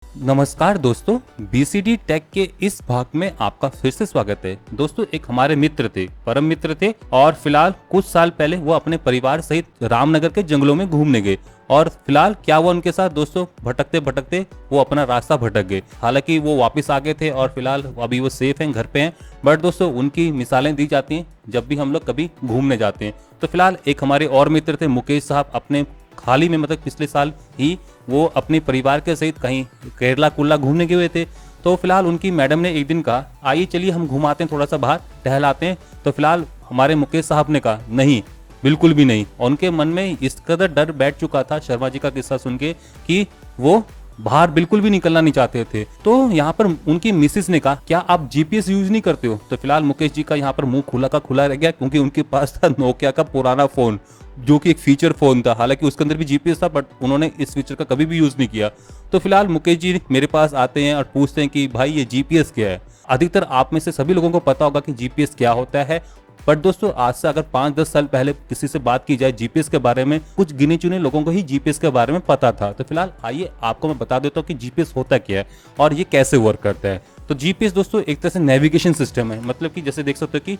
नमस्कार दोस्तों, BCD take के इस भाग में आपका फिर से स्वागत है। दोस्तों, एक हमारे मित्र थे, परम मित्र थे और फिलहाल कुछ साल पहले वो अपने परिवार सहित रामनगर के जंगलों में घूमने गए और फिलहाल क्या हुआ उनके साथ दोस्तों, भटकते भटकते वो अपना रास्ता भटक गए। हालांकि वो वापस आ गए थे और फिलहाल अभी वो सेफ हैं, घर पे हैं। बट दोस्तों, उनकी मिसालें दी जाती हैं जब भी हम लोग कभी घूमने जाते हैं। तो फिलहाल एक हमारे और मित्र थे मुकेश साहब, अपने हाल ही में मतलब पिछले साल ही वो अपने परिवार के सहित कहीं केरला कुल्ला घूमने गए हुए थे। तो फिलहाल उनकी मैडम ने एक दिन कहा, आइए चलिए हम घुमाते हैं, थोड़ा सा बाहर टहलाते हैं। तो फिलहाल हमारे मुकेश साहब ने कहा नहीं, बिल्कुल भी नहीं। उनके मन में इस कदर डर बैठ चुका था शर्मा जी का किस्सा सुन के कि वो बाहर बिल्कुल भी निकलना नहीं चाहते थे। तो यहाँ पर उनकी मिसेस ने कहा, क्या आप जीपीएस यूज नहीं करते हो? तो फिलहाल मुकेश जी का यहाँ पर मुंह खुला का खुला रह गया, क्योंकि उनके पास था नोकिया का पुराना फोन, जो कि एक फीचर फोन था। हालांकि उसके अंदर भी जीपीएस था, बट उन्होंने इस फीचर का कभी भी यूज नहीं किया। तो फिलहाल मुकेश जी मेरे पास आते हैं और पूछते हैं कि भाई ये जीपीएस क्या है। अधिकतर आप में से सभी लोगों को पता होगा कि जीपीएस क्या होता है, बट दोस्तों आज से अगर 5-10 साल पहले किसी से बात की जाए जीपीएस के बारे में, कुछ गिने चुने लोगों को ही जीपीएस के बारे में पता था। तो फिलहाल आइए आपको मैं बता देता हूँ कि जीपीएस होता क्या है और ये कैसे वर्क करता है। तो जीपीएस दोस्तों एक तरह से नेविगेशन सिस्टम है। मतलब कि जैसे देख सकते हो कि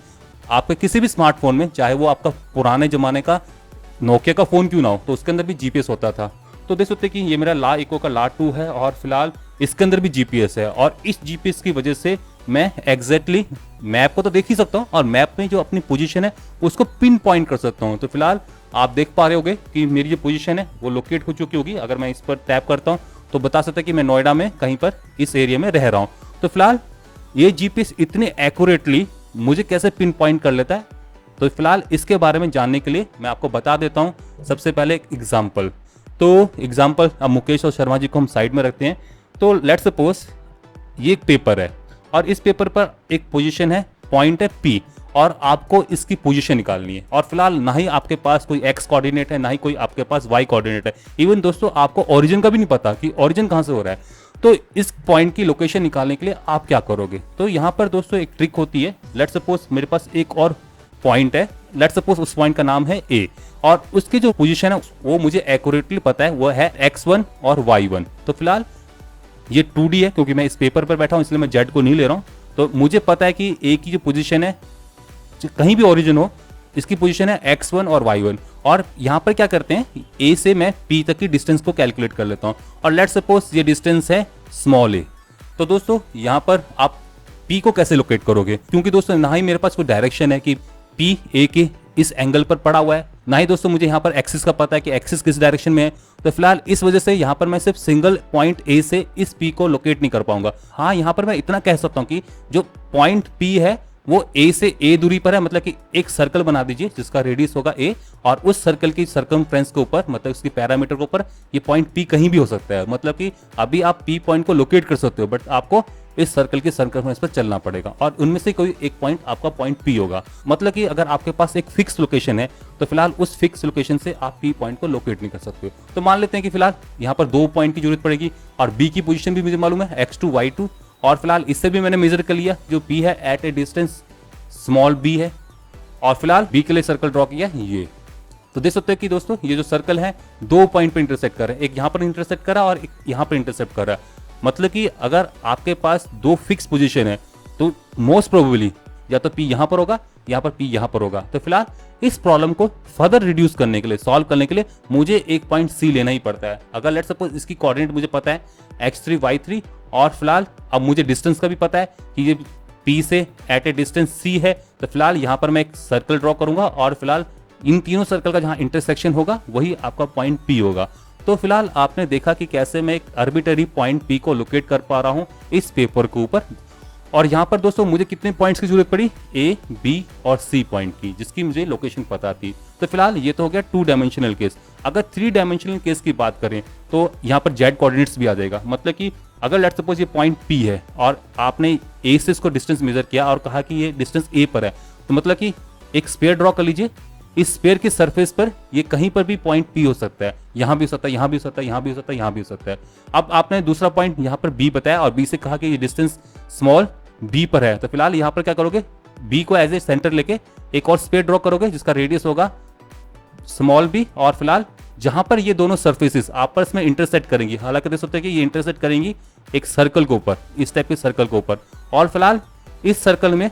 आपके किसी भी स्मार्टफोन में, चाहे वो आपका पुराने जमाने का नोकिया का फोन क्यों ना हो, तो उसके अंदर भी जीपीएस होता था। तो देख सकते कि ये मेरा ला इको का ला 2 है और फिलहाल इसके अंदर भी जीपीएस है। और इस जीपीएस की वजह से मैं एग्जैक्टली मैप को तो देख ही सकता हूँ और मैप में जो अपनी पोजीशन है उसको पिन पॉइंट कर सकता हूँ। तो फिलहाल आप देख पा रहे होगे कि मेरी जो पोजीशन है वो लोकेट हो चुकी होगी। अगर मैं इस पर टैप करता हूँ तो बता सकता है कि मैं नोएडा में कहीं पर इस एरिया में रह रहा हूँ। तो फिलहाल ये जीपीएस इतने एक्यूरेटली मुझे कैसे पिन पॉइंट कर लेता है, तो फिलहाल इसके बारे में जानने के लिए मैं आपको बता देता हूं। सबसे पहले एक एग्जांपल। तो एग्जांपल, अब मुकेश और शर्मा जी को हम साइड में रखते हैं। तो लेट्स सपोज ये एक पेपर है और इस पेपर पर एक पोजीशन है, पॉइंट है P, और आपको इसकी पोजीशन निकालनी है। और फिलहाल ना ही आपके पास कोई x कोऑर्डिनेट है, ना ही कोई आपके पास y कोऑर्डिनेट है। इवन दोस्तों आपको ओरिजिन का भी नहीं पता कि ओरिजिन कहां से हो रहा है। तो इस पॉइंट की लोकेशन निकालने के लिए आप क्या करोगे? तो यहाँ पर दोस्तों एक ट्रिक होती है। लेट्स सपोज मेरे पास एक और पॉइंट है, लेट्स सपोज उस पॉइंट का नाम है A, और उसकी जो पोजीशन है वो मुझे एक्यूरेटली पता है, वो है x1 और y1। तो फिलहाल ये 2D है क्योंकि मैं इस पेपर पर बैठा हूं, इसलिए मैं Z को नहीं ले रहा हूं। तो मुझे पता है कि A की जो पोजीशन है, कहीं भी ओरिजिन हो, इसकी पोजीशन है x1 और y1। और यहाँ पर क्या करते हैं, A से मैं P तक की डिस्टेंस को कैलकुलेट कर लेता हूँ और लेट्स सपोज ये डिस्टेंस है स्मॉल a। तो दोस्तों यहाँ पर आप P को कैसे लोकेट करोगे? क्योंकि दोस्तों ना ही मेरे पास कोई डायरेक्शन है कि P A के इस एंगल पर पड़ा हुआ है, ना ही दोस्तों मुझे यहाँ पर एक्सिस का पता है कि एक्सिस किस डायरेक्शन में है। तो फिलहाल इस वजह से यहाँ पर मैं सिर्फ सिंगल पॉइंट A से इस P को लोकेट नहीं कर पाऊंगा। हाँ, यहाँ पर मैं इतना कह सकता हूँ कि जो पॉइंट P है वो A से A दूरी पर है। मतलब कि एक सर्कल बना दीजिए जिसका रेडियस होगा A, और उस सर्कल की सर्कमफ्रेंस के ऊपर, मतलब उसकी पैरामीटर के ऊपर ये पॉइंट P कहीं भी हो सकता है। मतलब कि अभी आप P पॉइंट को लोकेट कर सकते हो, बट आपको इस सर्कल की सर्कमफ्रेंस पर चलना पड़ेगा और उनमें से कोई एक पॉइंट आपका पॉइंट P होगा। मतलब कि अगर आपके पास एक फिक्स लोकेशन है तो फिलहाल उस फिक्स लोकेशन से आप P पॉइंट को लोकेट नहीं कर सकते हो। तो मान लेते हैं कि फिलहाल यहाँ पर 2 पॉइंट की जरूरत पड़ेगी और B की पोजीशन भी मुझे मालूम है, x2 y2, और फिलहाल इससे भी मैंने मेजर कर लिया, जो P है at a distance small b है, और फिलहाल B के लिए सर्कल ड्रॉ किया ये। तो देख सकते हो कि दोस्तों ये जो सर्कल है 2 पॉइंट पर इंटरसेक्ट कर रहा है, एक यहाँ पर इंटरसेक्ट कर रहा है और एक यहाँ पर इंटरसेक्ट कर रहा है। मतलब कि अगर आपके पास 2 फिक्स पोजीशन है तो मोस्ट प्रोबेबली या तो P यहाँ पर होगा, यहाँ पर P यहाँ पर होगा। तो फिलहाल इस प्रॉब्लम को फर्दर रिड्यूस करने के लिए, सॉल्व करने के लिए मुझे एक पॉइंट C लेना ही पड़ता है। अगर लेट्स सपोज इसकी कोऑर्डिनेट मुझे पता है x3 y3, और फिलहाल अब मुझे डिस्टेंस का भी पता है कि ये P से एट ए डिस्टेंस C है। तो फिलहाल यहाँ पर मैं एक सर्कल ड्रॉ करूंगा और फिलहाल इन तीनों सर्कल का जहाँ इंटरसेक्शन होगा वही आपका पॉइंट P होगा। तो फिलहाल आपने देखा कि कैसे मैं एक आर्बिट्ररी पॉइंट P को लोकेट कर पा रहा हूँ इस पेपर के ऊपर। और यहाँ पर दोस्तों मुझे कितने पॉइंट्स की जरूरत पड़ी? A, B और C पॉइंट की, जिसकी मुझे लोकेशन पता थी। तो फिलहाल ये तो हो गया 2 डायमेंशनल केस। अगर 3 डायमेंशनल केस की बात करें तो यहाँ पर Z कोऑर्डिनेट्स भी आ जाएगा। मतलब कि अगर लेट्स सपोज ये पॉइंट P है और आपने A से इसको डिस्टेंस मेजर किया और कहा कि ये डिस्टेंस A पर है, तो मतलब कि एक स्फीयर ड्रॉ कर लीजिए। इस स्फीयर के सरफेस पर ये कहीं पर भी पॉइंट P हो सकता है, यहाँ भी हो सकता है, यहाँ भी हो सकता है, यहाँ भी हो सकता है, यहाँ भी हो सकता है। अब आपने दूसरा पॉइंट यहाँ पर B बताया और B से कहा कि ये डिस्टेंस स्मॉल B पर है। तो फिलहाल यहाँ पर क्या करोगे, B को एज ए सेंटर लेके एक और स्फीयर ड्रॉ करोगे जिसका रेडियस होगा स्मॉल b, और फिलहाल जहां पर ये दोनों सर्फेसिस आपस में इंटरसेक्ट करेंगी, हालांकि देख सकते हैं कि ये इंटरसेक्ट करेंगी एक सर्कल के ऊपर, इस टाइप के सर्कल के ऊपर, और फिलहाल इस सर्कल में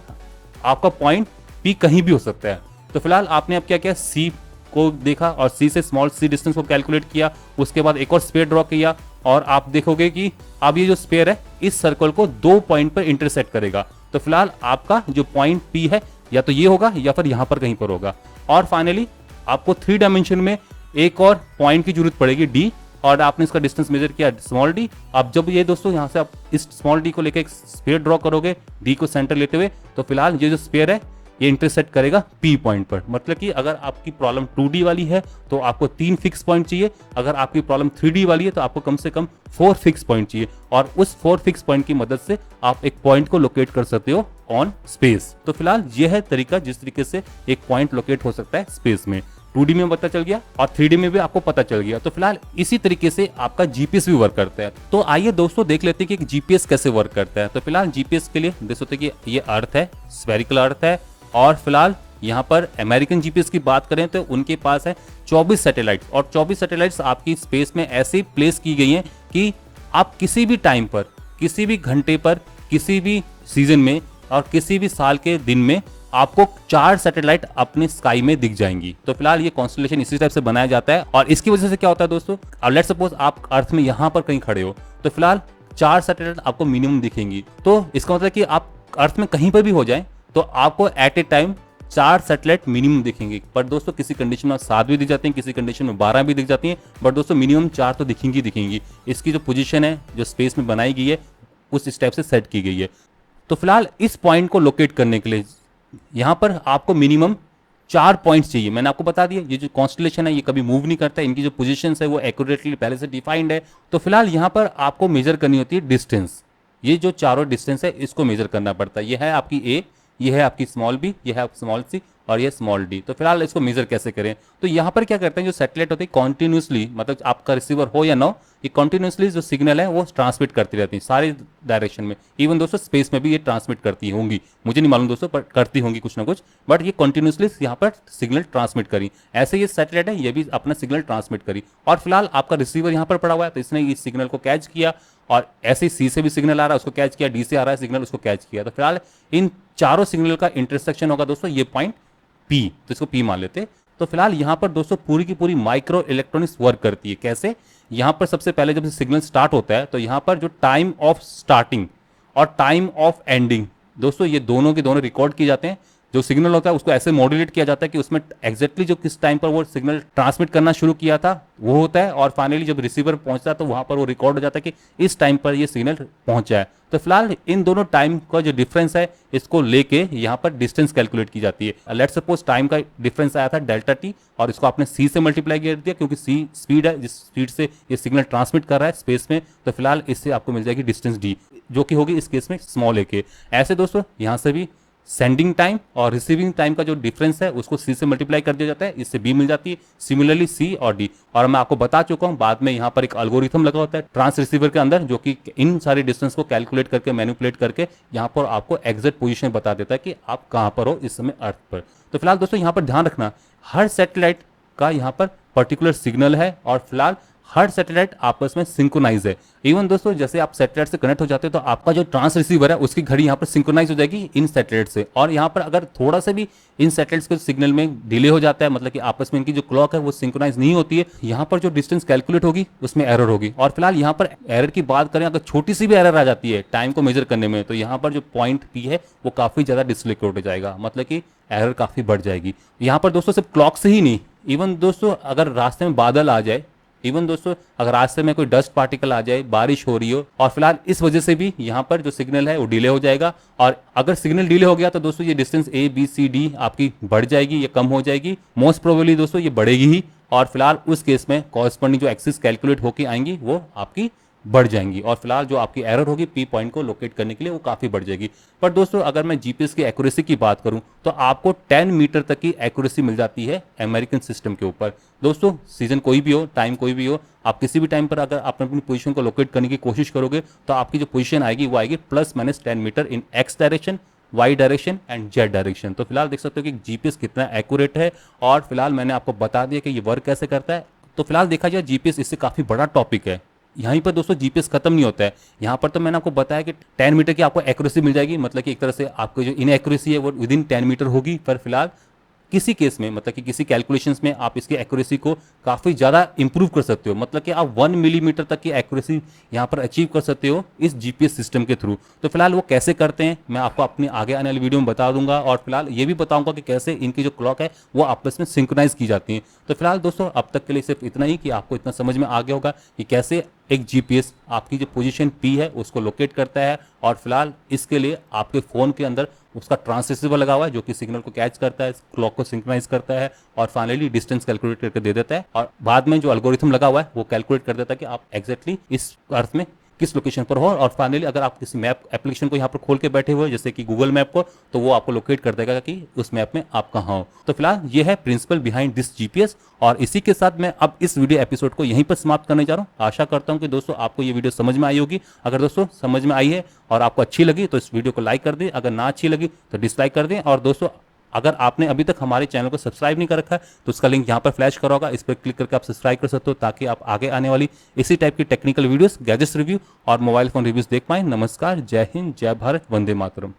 आपका पॉइंट पी कहीं भी हो सकता है। तो फिलहाल आपने अब क्या किया, सी को देखा और सी से स्मॉल सी डिस्टेंस को कैलकुलेट किया, उसके बाद एक और स्पेयर ड्रॉ किया और आप देखोगे कि अब ये जो स्पेयर है इस सर्कल को 2 पॉइंट पर इंटरसेक्ट करेगा। तो फिलहाल आपका जो पॉइंट पी है या तो ये होगा या फिर यहाँ पर कहीं पर होगा। और फाइनली आपको 3 डायमेंशन में एक और पॉइंट की जरूरत पड़ेगी डी, और आपने इसका डिस्टेंस मेजर किया स्मॉल डी। अब जब ये दोस्तों यहाँ से आप इस स्मॉल डी को लेकर एक स्पेयर ड्रॉ करोगे डी को सेंटर लेते हुए, तो फिलहाल ये जो स्पेयर है ये इंटरसेक्ट करेगा पी पॉइंट पर। मतलब कि अगर आपकी प्रॉब्लम 2D वाली है तो आपको 3 फिक्स पॉइंट चाहिए, अगर आपकी प्रॉब्लम 3D वाली है तो आपको कम से कम 4 फिक्स पॉइंट चाहिए, और उस 4 फिक्स पॉइंट की मदद से आप एक पॉइंट को लोकेट कर सकते हो ऑन स्पेस। तो फिलहाल यह है तरीका जिस तरीके से एक पॉइंट लोकेट हो सकता है स्पेस में। 2D में पता चल गया और 3D में भी आपको पता चल गया। तो फिलहाल इसी तरीके से आपका जीपीएस भी वर्क करता है। तो आइए दोस्तों देख लेते हैं कि जीपीएस कैसे वर्क करता है। तो फिलहाल जीपीएस के लिए देख सकते हैं कि ये अर्थ है, स्फेरिकल अर्थ है, और फिलहाल यहाँ पर अमेरिकन जीपीएस की बात करें तो उनके पास है 24 सैटेलाइट्स, और 24 सैटेलाइट्स आपकी स्पेस में ऐसे प्लेस की गई हैं कि आप किसी भी टाइम पर, किसी भी घंटे पर, किसी भी सीजन में और किसी भी साल के दिन में आपको 4 सैटेलाइट अपने स्काई में दिख जाएंगी। तो फिलहाल ये कॉन्स्टलेशन इसी टाइप से बनाया जाता है, और इसकी वजह से क्या होता है दोस्तों, लेट्स सपोज आप अर्थ में यहाँ पर कहीं खड़े हो तो फिलहाल 4 सैटेलाइट आपको मिनिमम दिखेंगी। तो इसका मतलब कि आप अर्थ में कहीं पर भी हो जाए तो आपको at a time 4 satellite minimum दिखेंगे। पर दोस्तों किसी कंडीशन में 7 भी दिख जाती हैं, किसी कंडीशन में 12 भी दिख जाती हैं, बट दोस्तों मिनिमम 4 तो दिखेंगी दिखेंगी। इसकी जो पोजीशन है जो स्पेस में बनाई गई है उस स्टेप से सेट की गई है। तो फिलहाल इस पॉइंट को लोकेट करने के लिए यहाँ पर आपको मिनिमम 4 पॉइंट्स चाहिए। मैंने आपको बता दिया ये जो कॉन्स्टलेशन है ये कभी मूव नहीं करता, इनकी जो पोजीशन है वो एक्यूरेटली पहले से डिफाइंड है। तो फिलहाल यहाँ पर आपको मेजर करनी होती है डिस्टेंस। ये जो चारों डिस्टेंस है इसको मेजर करना पड़ता है। ये है आपकी ए, ये है आपकी स्मॉल बी, ये है आपकी स्मॉल सी, और ये स्मॉल डी। तो फिलहाल इसको मेजर कैसे करें, तो यहाँ पर क्या करते हैं, जो सैटेलाइट होती है कॉन्टिन्यूसली, मतलब आपका रिसीवर हो या ना हो, ये कॉन्टिन्यूसली जो सिग्नल है वो ट्रांसमिट करती रहती है सारे डायरेक्शन में। इवन दोस्तों स्पेस में भी ये ट्रांसमिट करती होंगी, मुझे नहीं मालूम दोस्तों, पर करती होंगी कुछ ना कुछ, बट ये कॉन्टिन्यूसली यहाँ पर सिग्नल ट्रांसमिट करी। ऐसे ये सैटेलाइट है ये भी अपना सिग्नल ट्रांसमिट करी, और फिलहाल आपका रिसीवर यहाँ पर पड़ा हुआ है तो इसने इस सिग्नल को कैच किया, और ऐसे सी से भी सिग्नल आ रहा है उसको कैच किया, डी से आ रहा है सिग्नल उसको कैच किया। तो फिलहाल इन चारों सिग्नल का इंटरसेक्शन होगा दोस्तों ये पॉइंट पी, तो इसको पी मान लेते। तो फिलहाल यहाँ पर दोस्तों पूरी की पूरी माइक्रो इलेक्ट्रॉनिक्स वर्क करती है। कैसे, यहाँ पर सबसे पहले जब सिग्नल स्टार्ट होता है तो यहाँ पर जो टाइम ऑफ स्टार्टिंग और टाइम ऑफ एंडिंग दोस्तों ये दोनों के दोनों रिकॉर्ड किए जाते हैं। जो सिग्नल होता है उसको ऐसे मॉड्यूलेट किया जाता है कि उसमें एग्जैक्टली जो किस टाइम पर वो सिग्नल ट्रांसमिट करना शुरू किया था वो होता है, और फाइनली जब रिसीवर पहुंचता है तो वहां पर वो रिकॉर्ड हो जाता है कि इस टाइम पर ये सिग्नल पहुंचा है। तो फिलहाल इन दोनों टाइम का जो डिफरेंस है इसको लेके यहाँ पर डिस्टेंस कैलकुलेट की जाती है। लेट्स सपोज टाइम का डिफरेंस आया था डेल्टा टी, और इसको आपने सी से मल्टीप्लाई कर दिया क्योंकि सी स्पीड है जिस स्पीड से ये सिग्नल ट्रांसमिट कर रहा है स्पेस में। तो फिलहाल इससे आपको मिल जाएगी डिस्टेंस डी, जो कि होगी इस केस में स्मॉल ए के। ऐसे दोस्तों यहाँ से भी सेंडिंग टाइम और रिसीविंग टाइम का जो डिफरेंस है उसको सी से मल्टीप्लाई कर दिया जाता है, इससे बी मिल जाती है। सिमिलरली सी और डी, और मैं आपको बता चुका हूं बाद में यहाँ पर एक एल्गोरिथम लगा होता है ट्रांस रिसीवर के अंदर जो कि इन सारी डिस्टेंस को कैलकुलेट करके मैनिपुलेट करके यहाँ पर आपको एग्जैक्ट पोजीशन बता देता है कि आप कहाँ पर हो इस समय अर्थ पर। तो फिलहाल दोस्तों यहाँ पर ध्यान रखना हर सैटेलाइट का यहाँ पर पर्टिकुलर सिग्नल है, और फिलहाल हर सैटेलाइट आपस में सिंक्रोनाइज है। इवन दोस्तों जैसे आप सैटेलाइट से कनेक्ट हो जाते हो तो आपका जो ट्रांस रिसीवर है उसकी घड़ी यहाँ पर सिंक्रोनाइज हो जाएगी इन सैटेलाइट से, और यहाँ पर अगर थोड़ा सा भी इन सैटेलाइट्स के सिग्नल में डिले हो जाता है, मतलब कि आपस में इनकी जो क्लॉक है वो सिंक्रोनाइज नहीं होती है, यहाँ पर जो डिस्टेंस कैलकुलेट होगी उसमें एरर होगी। और फिलहाल यहाँ पर एरर की बात करें, अगर छोटी सी भी एरर आ जाती है टाइम को मेजर करने में, तो यहाँ पर जो पॉइंट पी है वो काफी ज्यादा डिसलोकेट हो जाएगा, मतलब कि एरर काफी बढ़ जाएगी। यहाँ पर दोस्तों सिर्फ क्लॉक से ही नहीं, इवन दोस्तों अगर रास्ते में बादल आ जाए, इवन दोस्तों अगर रास्ते में कोई डस्ट पार्टिकल आ जाए, बारिश हो रही हो, और फिलहाल इस वजह से भी यहाँ पर जो सिग्नल है वो डिले हो जाएगा। और अगर सिग्नल डिले हो गया तो दोस्तों ये distance A B C D आपकी बढ़ जाएगी या कम हो जाएगी। मोस्ट प्रोबेबली दोस्तों ये बढ़ेगी ही, और फिलहाल उस केस में कॉरस्पॉन्डिंग जो एक्सिस कैलकुलेट होकर आएंगी वो आपकी बढ़ जाएंगी, और फिलहाल जो आपकी एरर होगी पी पॉइंट को लोकेट करने के लिए वो काफी बढ़ जाएगी। पर दोस्तों अगर मैं जीपीएस की एक्यूरेसी की बात करूं तो आपको 10 मीटर तक की एक्यूरेसी मिल जाती है अमेरिकन सिस्टम के ऊपर। दोस्तों सीजन कोई भी हो, टाइम कोई भी हो, आप किसी भी टाइम पर अगर आप अपनी पोजीशन को लोकेट करने की कोशिश करोगे तो आपकी जो पोजीशन आएगी वो आएगी ±10 metre in X direction, Y direction and Z direction. तो फिलहाल देख सकते हो कि जीपीएस कितना एक्यूरेट है, और फिलहाल मैंने आपको बता दिया कि ये वर्क कैसे करता है। तो फिलहाल देखा जाए जीपीएस इससे काफी बड़ा टॉपिक है, यहीं पर दोस्तों जीपीएस खत्म नहीं होता है। यहाँ पर तो मैंने आपको बताया कि 10 मीटर की आपको एक्यूरेसी मिल जाएगी, मतलब कि एक तरह से आपको जो इनएक्यूरेसी है वो विद इन 10 मीटर होगी। पर फिलहाल किसी केस में, मतलब कि किसी कैलकुलेशंस में आप इसकी एक्यूरेसी को काफ़ी ज़्यादा इंप्रूव कर सकते हो, मतलब कि आप 1 मिलीमीटर तक की एक्यूरेसी यहाँ पर अचीव कर सकते हो इस जीपीएस सिस्टम के थ्रू। तो फिलहाल वो कैसे करते हैं मैं आपको अपनी आगे आने वाली वीडियो में बता दूंगा, और फिलहाल ये भी बताऊंगा कि कैसे इनकी जो क्लॉक है वो आपस में सिंक्रोनाइज की जाती है। तो फिलहाल दोस्तों अब तक के लिए सिर्फ इतना ही कि आपको इतना समझ में आ गया होगा कि कैसे एक जीपीएस आपकी जो पोजीशन पी है उसको लोकेट करता है, और फिलहाल इसके लिए आपके फ़ोन के अंदर उसका ट्रांसरिसीवर लगा हुआ है जो कि सिग्नल को कैच करता है, क्लॉक को सिंक्रोनाइज करता है, और फाइनली डिस्टेंस कैलकुलेट करके दे देता है, और बाद में जो एल्गोरिथम लगा हुआ है वो कैलकुलेट कर देता है कि आप एग्जैक्टली इस अर्थ में किस लोकेशन पर हो। और फाइनली अगर आप किसी मैप एप्लीकेशन को यहाँ पर खोल के बैठे हुए जैसे कि गूगल मैप को, तो वो आपको लोकेट कर देगा कि उस मैप में आप कहाँ हो। तो फिलहाल ये है प्रिंसिपल बिहाइंड दिस जीपीएस, और इसी के साथ मैं अब इस वीडियो एपिसोड को यहीं पर समाप्त करने जा रहा हूँ। आशा करता हूँ कि दोस्तों आपको ये वीडियो समझ में आई होगी। अगर दोस्तों समझ में आई है और आपको अच्छी लगी तो इस वीडियो को लाइक कर दें, अगर ना अच्छी लगी तो डिसलाइक कर दें। और दोस्तों अगर आपने अभी तक हमारे चैनल को सब्सक्राइब नहीं कर रखा है तो उसका लिंक यहाँ पर फ्लैश करा होगा, इस पर क्लिक करके आप सब्सक्राइब कर सकते हो, ताकि आप आगे आने वाली इसी टाइप की टेक्निकल वीडियोस, गैजेट्स रिव्यू और मोबाइल फोन रिव्यूज देख पाएं। नमस्कार, जय हिंद, जय भारत, वंदे मातरम।